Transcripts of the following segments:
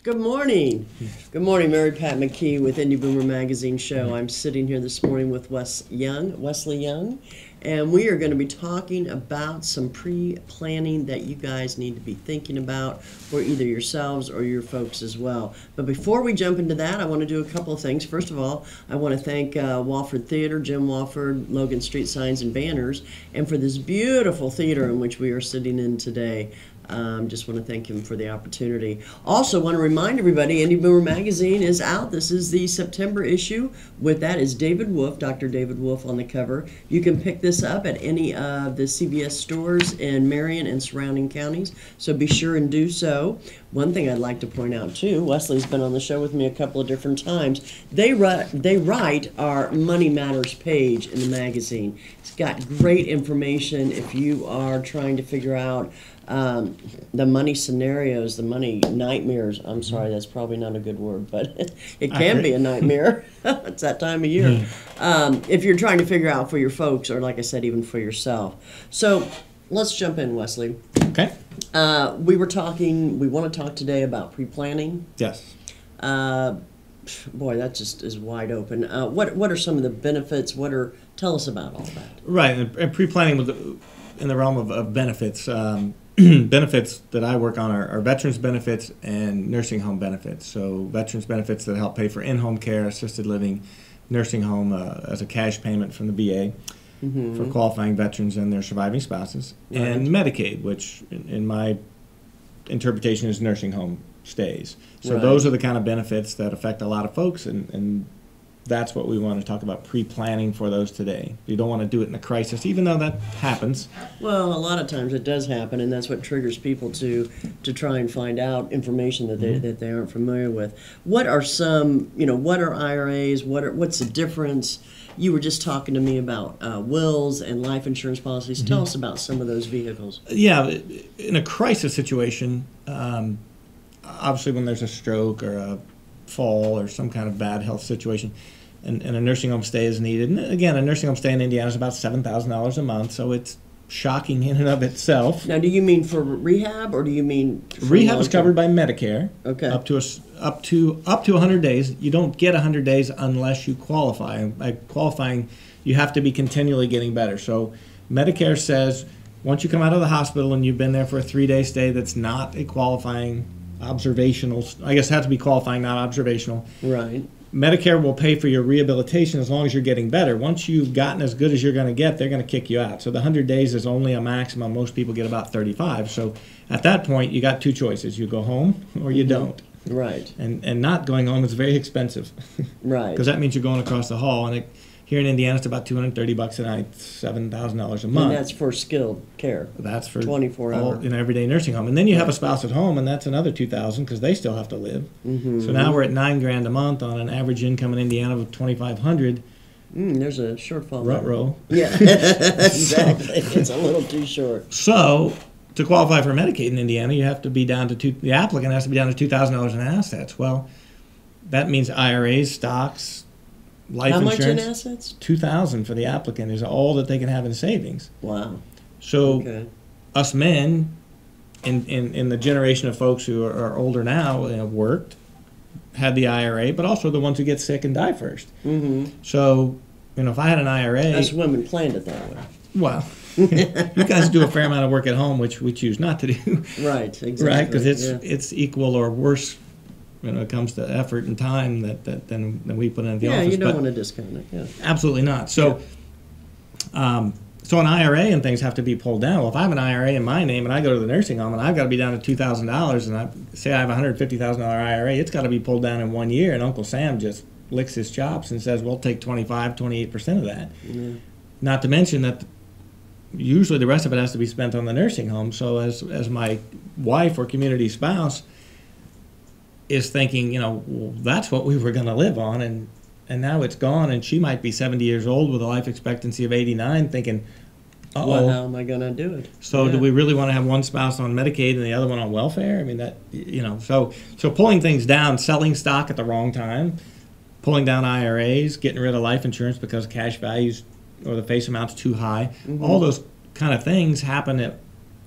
Good morning. Good morning, Mary Pat McKee with Indy Boomer Magazine show. I'm sitting here this morning with Wesley Young, and we are going to be talking about some pre-planning that you guys need to be thinking about for either yourselves or your folks as well. But before we jump into that, I want to do a couple of things. First of all, I want to thank Walford Theater, Jim Walford, Logan Street Signs and Banners, and for this beautiful theater in which we are sitting in today. Just want to thank him for the opportunity. Also want to remind everybody, Indy Boomer Magazine is out. This is the September issue. With that is David Wolf, Dr. David Wolf on the cover. You can pick this up at any of the CVS stores in Marion and surrounding counties, so be sure and do so. One thing I'd like to point out too, Wesley's been on the show with me a couple of different times. They write our Money Matters page in the magazine. It's got great information if you are trying to figure out the money scenarios, the money nightmares. I'm sorry, that's probably not a good word, but it can be a nightmare. It's that time of year. If you're trying to figure out for your folks, or like I said, even for yourself. So let's jump in, Wesley. Okay. We want to talk today about pre-planning. Yes. Boy, that just is wide open. What are some of the benefits? Tell us about all that. Right, and pre-planning in the realm of benefits. Benefits that I work on are veterans benefits and nursing home benefits. So veterans benefits that help pay for in-home care, assisted living, nursing home as a cash payment from the VA for qualifying veterans and their surviving spouses. Right. And Medicaid, which in my interpretation is nursing home stays. So right. Those are the kind of benefits that affect a lot of folks, and that's what we want to talk about, pre-planning for those today. You don't want to do it in a crisis, even though that happens. Well, a lot of times it does happen, and that's what triggers people to try and find out information that they aren't familiar with. What are some, what are IRAs? What's the difference? You were just talking to me about wills and life insurance policies. Tell us about some of those vehicles. Yeah, in a crisis situation, obviously when there's a stroke or a fall or some kind of bad health situation, and a nursing home stay is needed. And again, a nursing home stay in Indiana is about $7,000 a month, so it's shocking in and of itself. Now, do you mean for rehab, or do you mean for rehab is covered by Medicare? Okay. Up to 100 days. You don't get 100 days unless you qualify. And by qualifying, you have to be continually getting better. So Medicare says once you come out of the hospital and you've been there for a 3-day stay, that's not a qualifying observational. I guess it has to be qualifying, not observational. Right. Medicare will pay for your rehabilitation as long as you're getting better. Once you've gotten as good as you're going to get, they're going to kick you out. So the 100 days is only a maximum. Most people get about 35. So at that point, you got two choices. You go home or you don't. Right. And not going home is very expensive. Right. Because that means you're going across the hall. And here in Indiana, it's about $230 a night, $7,000 a month. And that's for skilled care. That's for 24-hour. In an everyday nursing home. And then you have a spouse at home, and that's another $2,000 because they still have to live. So now we're at $9,000 a month on an average income in Indiana of $2,500. There's a shortfall. Roll. Yeah, exactly. It's a little too short. So to qualify for Medicaid in Indiana, you have to be down to the applicant has to be down to $2,000 in assets. Well, that means IRAs, stocks, life insurance. How much in assets? $2,000 for the applicant is all that they can have in savings. Wow. So us men, in the generation of folks who are older now, worked, had the IRA, but also the ones who get sick and die first. So, if I had an IRA, us women planned it that way. Well, you guys do a fair amount of work at home, which we choose not to do. Right. Exactly. Right, because it's equal or worse when it comes to effort and time than we put in the office. Yeah, you don't want to discount it. Yeah. Absolutely not. So, so an IRA and things have to be pulled down. Well, if I have an IRA in my name and I go to the nursing home and I've got to be down to $2,000 and I say I have a $150,000 IRA, it's got to be pulled down in 1 year, and Uncle Sam just licks his chops and says, we'll take 28% of that. Not to mention that usually the rest of it has to be spent on the nursing home. So as my wife or community spouse is thinking, well, that's what we were going to live on, and now it's gone, and she might be 70 years old with a life expectancy of 89, thinking, uh-oh. Well, how am I going to do it? So do we really want to have one spouse on Medicaid and the other one on welfare? I mean, so pulling things down, selling stock at the wrong time, pulling down IRAs, getting rid of life insurance because cash values or the face amount's too high, all those kind of things happen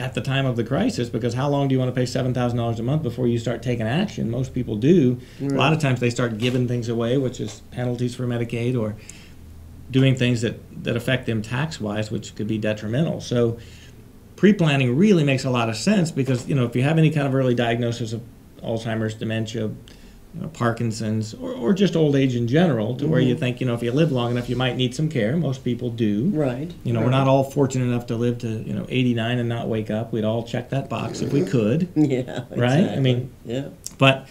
at the time of the crisis, because how long do you want to pay $7,000 a month before you start taking action? Most people do. Right. A lot of times they start giving things away, which is penalties for Medicaid, or doing things that affect them tax-wise, which could be detrimental. So pre-planning really makes a lot of sense, because if you have any kind of early diagnosis of Alzheimer's, dementia, Parkinson's, or just old age in general, to where you think, if you live long enough, you might need some care. Most people do. Right. We're not all fortunate enough to live to 89 and not wake up. We'd all check that box if we could. Yeah. Right. Exactly. Yeah. But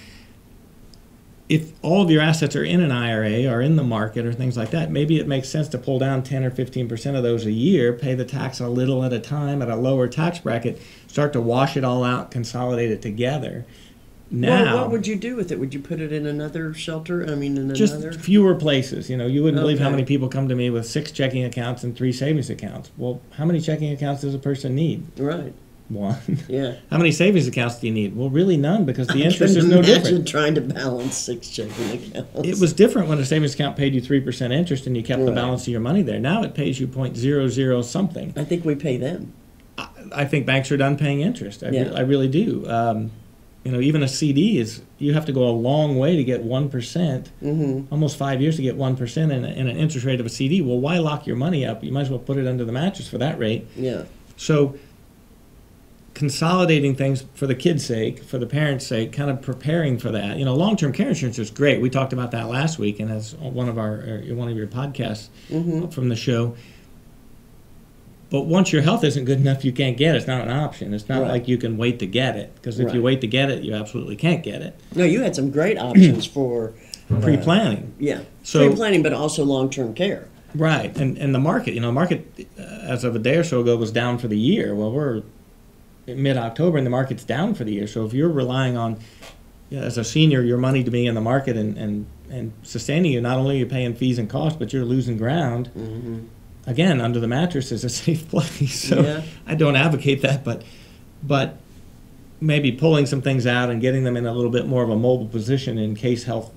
if all of your assets are in an IRA or in the market or things like that, maybe it makes sense to pull down 10 or 15% of those a year, pay the tax a little at a time at a lower tax bracket, start to wash it all out, consolidate it together. Now, well, what would you do with it? Would you put it in another shelter? Just another? Fewer places. You wouldn't believe how many people come to me with 6 checking accounts and 3 savings accounts. Well, how many checking accounts does a person need? Right. 1. Yeah. How many savings accounts do you need? Well, really none, because the interest is no different. Imagine trying to balance 6 checking accounts. It was different when a savings account paid you 3% interest and you kept the balance of your money there. Now it pays you 0.00 something. I think we pay them. I think banks are done paying interest. I really do. Even a CD you have to go a long way to get 1%, almost 5 years to get 1% in an interest rate of a CD. Well, why lock your money up? You might as well put it under the mattress for that rate. Yeah. So consolidating things for the kid's sake, for the parents' sake, kind of preparing for that. Long-term care insurance is great. We talked about that last week, and as one of your podcasts from the show. But once your health isn't good enough, you can't get it. It's not an option. It's not like you can wait to get it, because if you wait to get it, you absolutely can't get it. No, you had some great options for pre-planning. Yeah, so, pre-planning, but also long-term care. Right, and the market. Market as of a day or so ago was down for the year. Well, we're in mid-October, and the market's down for the year. So if you're relying on, as a senior, your money to be in the market and sustaining you, not only are you paying fees and costs, but you're losing ground. Again, under the mattress is a safe place. So I don't advocate that, but maybe pulling some things out and getting them in a little bit more of a mobile position in case health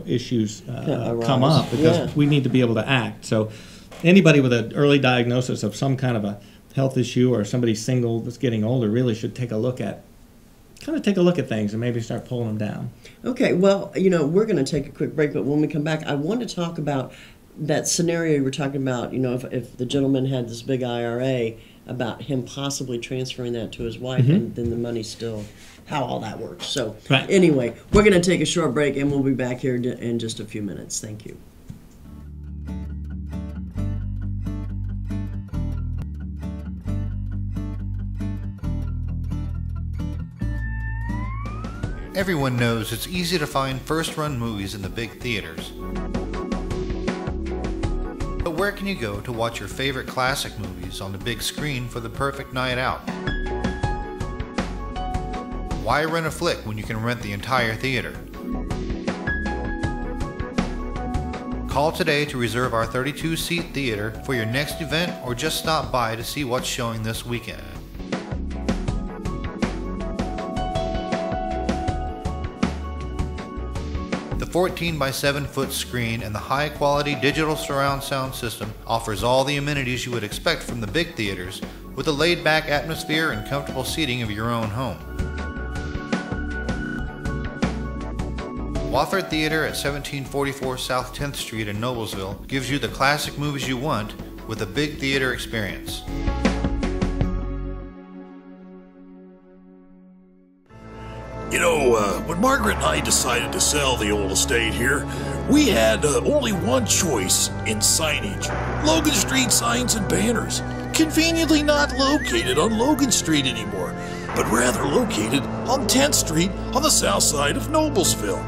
issues come up, because we need to be able to act. So anybody with an early diagnosis of some kind of a health issue, or somebody single that's getting older, really should take a look at things and maybe start pulling them down. Okay, well, we're going to take a quick break, but when we come back, I want to talk about that scenario you were talking about, if the gentleman had this big IRA, about him possibly transferring that to his wife, and then the money still, how all that works. So anyway, we're going to take a short break, and we'll be back here in just a few minutes. Thank you. Everyone knows it's easy to find first-run movies in the big theaters. But where can you go to watch your favorite classic movies on the big screen for the perfect night out? Why rent a flick when you can rent the entire theater? Call today to reserve our 32-seat theater for your next event, or just stop by to see what's showing this weekend. The 14 by 7 foot screen and the high quality digital surround sound system offers all the amenities you would expect from the big theaters, with a laid back atmosphere and comfortable seating of your own home. Wofford Theater at 1744 South 10th Street in Noblesville gives you the classic movies you want with a big theater experience. When Margaret and I decided to sell the old estate here, we had only one choice in signage: Logan Street signs and banners. Conveniently not located on Logan Street anymore, but rather located on 10th Street on the south side of Noblesville.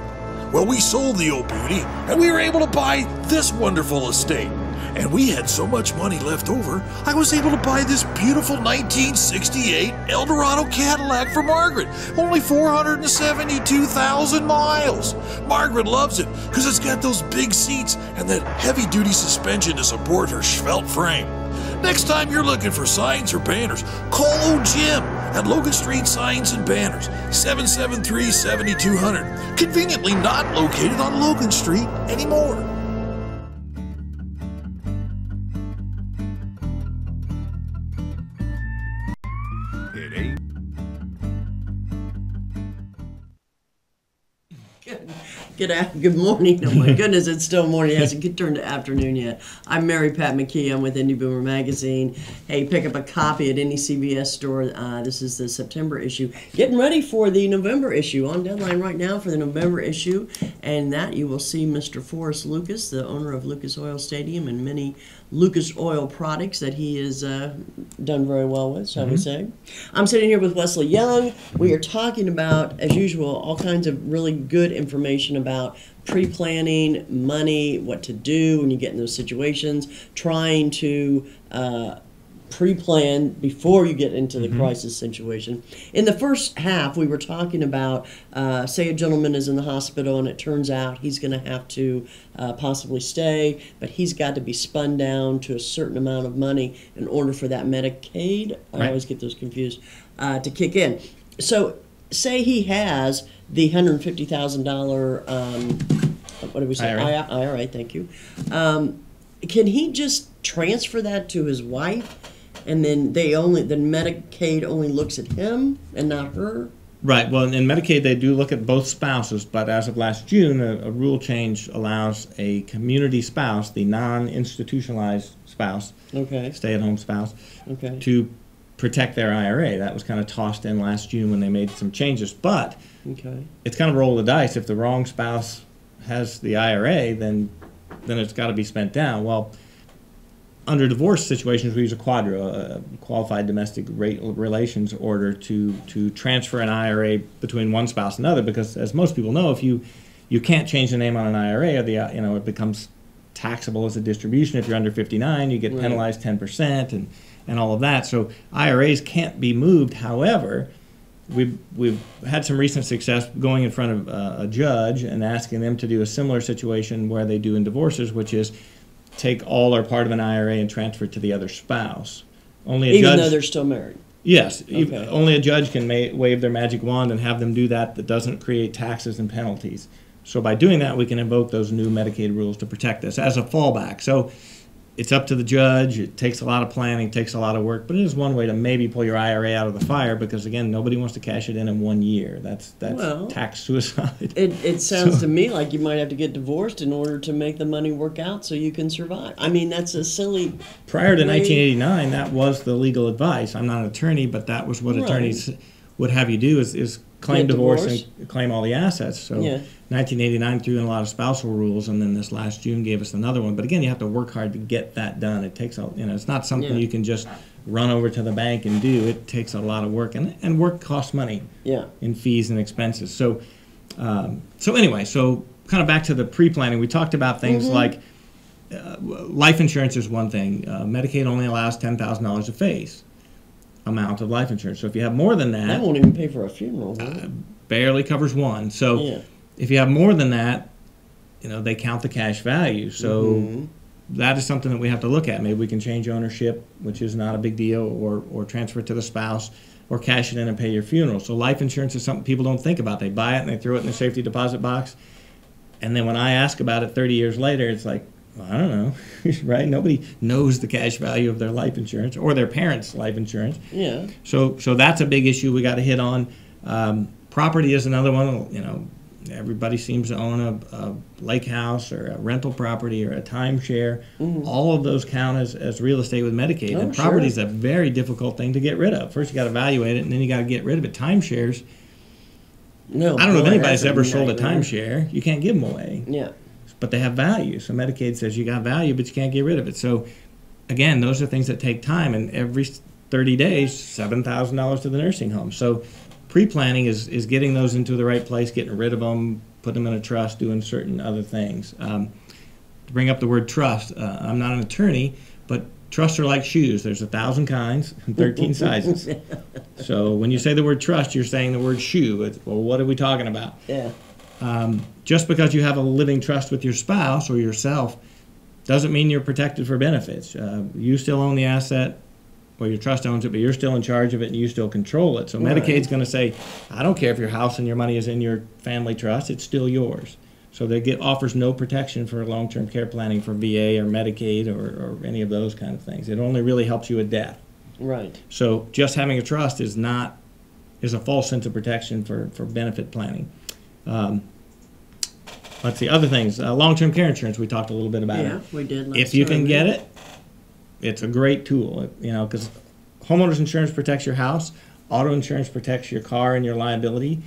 Well, we sold the old beauty, and we were able to buy this wonderful estate. And we had so much money left over, I was able to buy this beautiful 1968 Eldorado Cadillac for Margaret. Only 472,000 miles. Margaret loves it because it's got those big seats and that heavy-duty suspension to support her svelte frame. Next time you're looking for signs or banners, call old Jim at Logan Street Signs and Banners, 773-7200. Conveniently not located on Logan Street anymore. Good morning. Oh my goodness, it's still morning. It hasn't turned to afternoon yet. I'm Mary Pat McKee. I'm with Indy Boomer Magazine. Hey, pick up a copy at any CVS store. This is the September issue. Getting ready for the November issue. On deadline right now for the November issue. And that you will see Mr. Forrest Lucas, the owner of Lucas Oil Stadium, and many Lucas Oil products that he has done very well with, shall we say. I'm sitting here with Wesley Young. We are talking about, as usual, all kinds of really good information about pre-planning, money, what to do when you get in those situations, trying to pre-plan before you get into the crisis situation. In the first half, we were talking about, say a gentleman is in the hospital and it turns out he's going to have to possibly stay, but he's got to be spun down to a certain amount of money in order for that Medicaid, I always get those confused, to kick in. So say he has the $150,000, what did we say? IRA, thank you. Can he just transfer that to his wife? And then Medicaid only looks at him and not her? Right. Well, in Medicaid, they do look at both spouses, but as of last June, a rule change allows a community spouse, the non-institutionalized spouse, stay-at-home spouse, to protect their IRA. That was kind of tossed in last June when they made some changes. But it's kind of a roll of the dice. If the wrong spouse has the IRA, then it's got to be spent down. Well, under divorce situations, we use a quadro, a qualified domestic relations order, to transfer an IRA between one spouse and another. Because, as most people know, if you can't change the name on an IRA, or it becomes taxable as a distribution. If you're under 59, you get penalized 10% and all of that. So IRAs can't be moved. However, we've had some recent success going in front of a judge and asking them to do a similar situation where they do in divorces, which is take all or part of an IRA and transfer it to the other spouse. Even though they're still married? Yes. Only a judge can wave their magic wand and have them do that doesn't create taxes and penalties. So by doing that, we can invoke those new Medicaid rules to protect us as a fallback. So it's up to the judge. It takes a lot of planning, takes a lot of work, but it is one way to maybe pull your IRA out of the fire because, again, nobody wants to cash it in 1 year. That's tax suicide. It sounds to me like you might have to get divorced in order to make the money work out so you can survive. I mean, that's a silly... Prior to 1989, that was the legal advice. I'm not an attorney, but that was what attorneys would have you do is claim divorce and claim all the assets. So 1989 threw in a lot of spousal rules, and then this last June gave us another one. But again, you have to work hard to get that done. It takes it's not something you can just run over to the bank and do. It takes a lot of work, and work costs money in fees and expenses. So anyway, kind of back to the pre-planning, we talked about things like life insurance is one thing. Medicaid only allows $10,000 a face amount of life insurance. So if you have more than that won't even pay for a funeral. Barely covers one. So if you have more than that, they count the cash value. So that is something that we have to look at. Maybe we can change ownership, which is not a big deal, or transfer it to the spouse, or cash it in and pay your funeral. So life insurance is something people don't think about. They buy it and they throw it in the safety deposit box, and then when I ask about it 30 years later, it's like, I don't know, right? Nobody knows the cash value of their life insurance or their parents' life insurance. Yeah. So that's a big issue we got to hit on. Property is another one. Everybody seems to own a lake house or a rental property or a timeshare. All of those count as real estate with Medicaid. And property is a very difficult thing to get rid of. First, you got to evaluate it, and then you got to get rid of it. Timeshares. I don't know if anybody's ever sold a timeshare. You can't give them away. Yeah. But they have value. So Medicaid says you got value, but you can't get rid of it. So, again, those are things that take time. And every 30 days, $7,000 to the nursing home. So pre-planning is getting those into the right place, getting rid of them, putting them in a trust, doing certain other things. To bring up the word trust, I'm not an attorney, but trusts are like shoes. There's 1,000 kinds and 13 sizes. So when you say the word trust, you're saying the word shoe. Well, what are we talking about? Yeah. Just because you have a living trust with your spouse or yourself doesn't mean you're protected for benefits. You still own the asset, or your trust owns it, but you're still in charge of it and you still control it. So Medicaid's going to say, I don't care if your house and your money is in your family trust, it's still yours. So offers no protection for long-term care planning for VA or Medicaid or any of those kind of things. It only really helps you at death. Right. So just having a trust is a false sense of protection for benefit planning. let's see, other things. Long-term care insurance, we talked a little bit about Yeah, it. we did last If you can time, get yeah. it, it's a great tool, because homeowners insurance protects your house, auto insurance protects your car and your liability,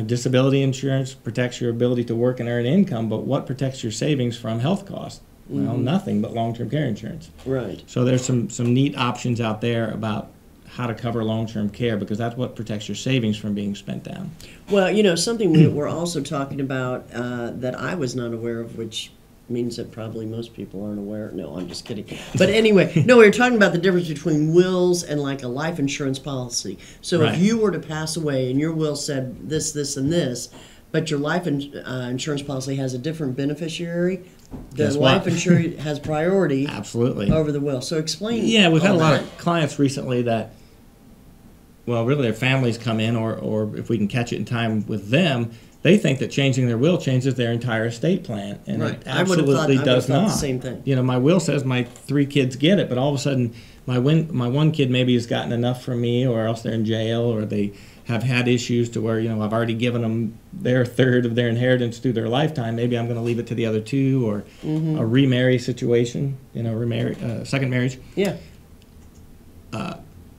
disability insurance protects your ability to work and earn income, but what protects your savings from health costs? Well, nothing but long-term care insurance. Right. So there's some neat options out there about how to cover long-term care, because that's what protects your savings from being spent down. Well, something we're also talking about that I was not aware of, which means that probably most people aren't aware. No, I'm just kidding. But anyway, no, we were talking about the difference between wills and like a life insurance policy. So Right. if you were to pass away and your will said this, this, and this, but your life insurance policy has a different beneficiary, the Guess life what? insurance has priority Absolutely. over the will. So explain. Yeah, we've had a all lot that. of clients recently that, well, really their families come in, or if we can catch it in time with them, they think that changing their will changes their entire estate plan, and Right. it I would have thought- absolutely I would have does thought the not. same thing. My will says my 3 kids get it, but all of a sudden my one kid maybe has gotten enough from me, or else they're in jail, or they have had issues to where I've already given them their third of their inheritance through their lifetime. Maybe I'm going to leave it to the other 2, or a remarry situation, second marriage. Yeah.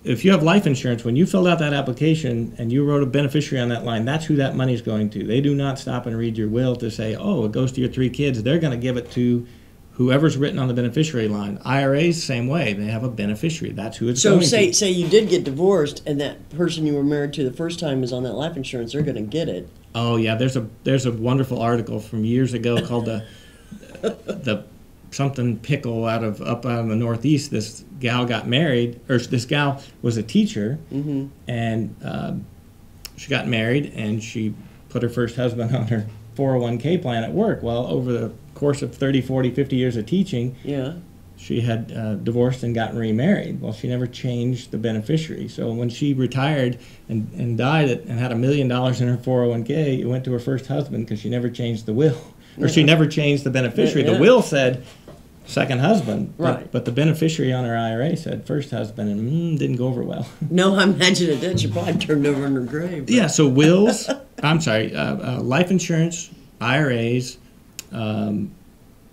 If you have life insurance, when you filled out that application and you wrote a beneficiary on that line, that's who that money's going to. They do not stop and read your will to say, oh, it goes to your 3 kids. They're going to give it to whoever's written on the beneficiary line. IRAs, same way. They have a beneficiary. That's who it's So going say to. say you did get divorced, and that person you were married to the first time is on that life insurance. They're going to get it. Oh, yeah. There's a wonderful article from years ago called the something pickle up out in the Northeast. This gal got married, or this gal was a teacher, and she got married, and she put her first husband on her 401k plan at work. Well, over the course of 30, 40, 50 years of teaching, Yeah. she had divorced and gotten remarried. Well, she never changed the beneficiary. So when she retired and died and had $1 million in her 401k, it went to her first husband because she never changed the will. Or she never changed the beneficiary. Yeah. The will said second husband, Right. but the beneficiary on her IRA said first husband, and didn't go over well. No, I imagine it did. She probably turned over in her grave. but- Yeah, so wills, life insurance, IRAs,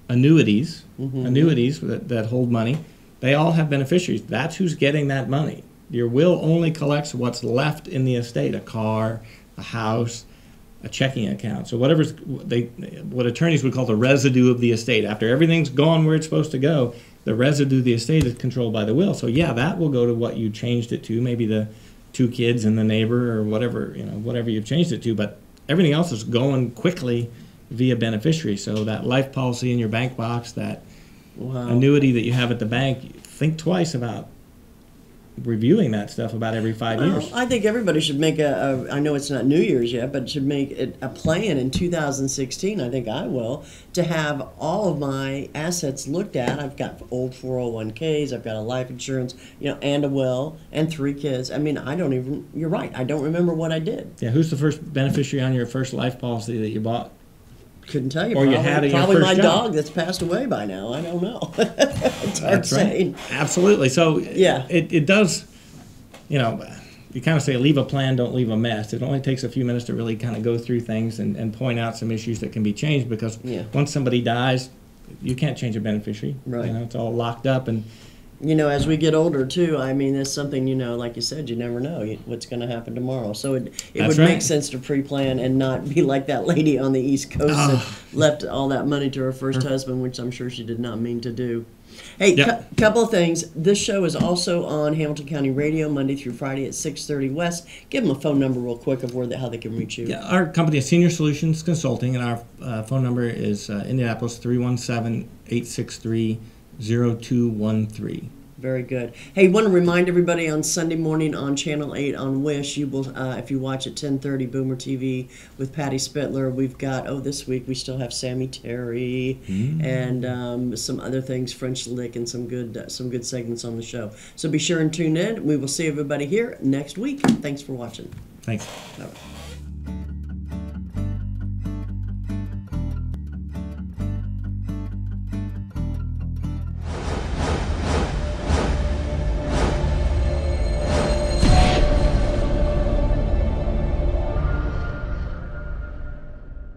annuities, annuities that hold money, they all have beneficiaries. That's who's getting that money. Your will only collects what's left in the estate, a car, a house, a checking account. So what attorneys would call the residue of the estate. After everything's gone where it's supposed to go, the residue of the estate is controlled by the will. So yeah, that will go to what you changed it to, maybe the 2 kids and the neighbor, or whatever you've changed it to, but everything else is going quickly via beneficiary. So that life policy in your bank box, that Wow. annuity that you have at the bank, think twice about reviewing that stuff about every 5 years. Well, I think everybody should make I know it's not New Year's yet, but should make it a plan in 2016, I think I will, to have all of my assets looked at. I've got old 401ks, I've got a life insurance, and a will, and 3 kids. I mean, you're right, I don't remember what I did. Yeah, who's the first beneficiary on your first life policy that you bought? Couldn't tell you. Or you had it your probably first my job. dog that's passed away by now. I don't know. It's hard saying. Absolutely. So Yeah. it does, you kind of say leave a plan, don't leave a mess. It only takes a few minutes to really kind of go through things and point out some issues that can be changed, because Yeah. once somebody dies, you can't change a beneficiary. Right. It's all locked up. And As we get older too, I mean, that's something, like you said, you never know what's going to happen tomorrow. So it That's would right. make sense to pre-plan and not be like that lady on the East Coast that left all that money to her first husband, which I'm sure she did not mean to do. Hey, Yep. couple of things. This show is also on Hamilton County Radio Monday through Friday at 6:30 West. Give them a phone number real quick of how they can reach you. yeah, our company is Senior Solutions Consulting, and our phone number is Indianapolis 317-863-0213. Very good. Hey, want to remind everybody on Sunday morning on Channel 8 on Wish, you will, if you watch at 10:30 Boomer TV with Patty Spittler, we've got, this week we still have Sammy Terry and some other things, French Lick, and some good segments on the show. So be sure and tune in. We will see everybody here next week. Thanks for watching. Thanks. Bye-bye.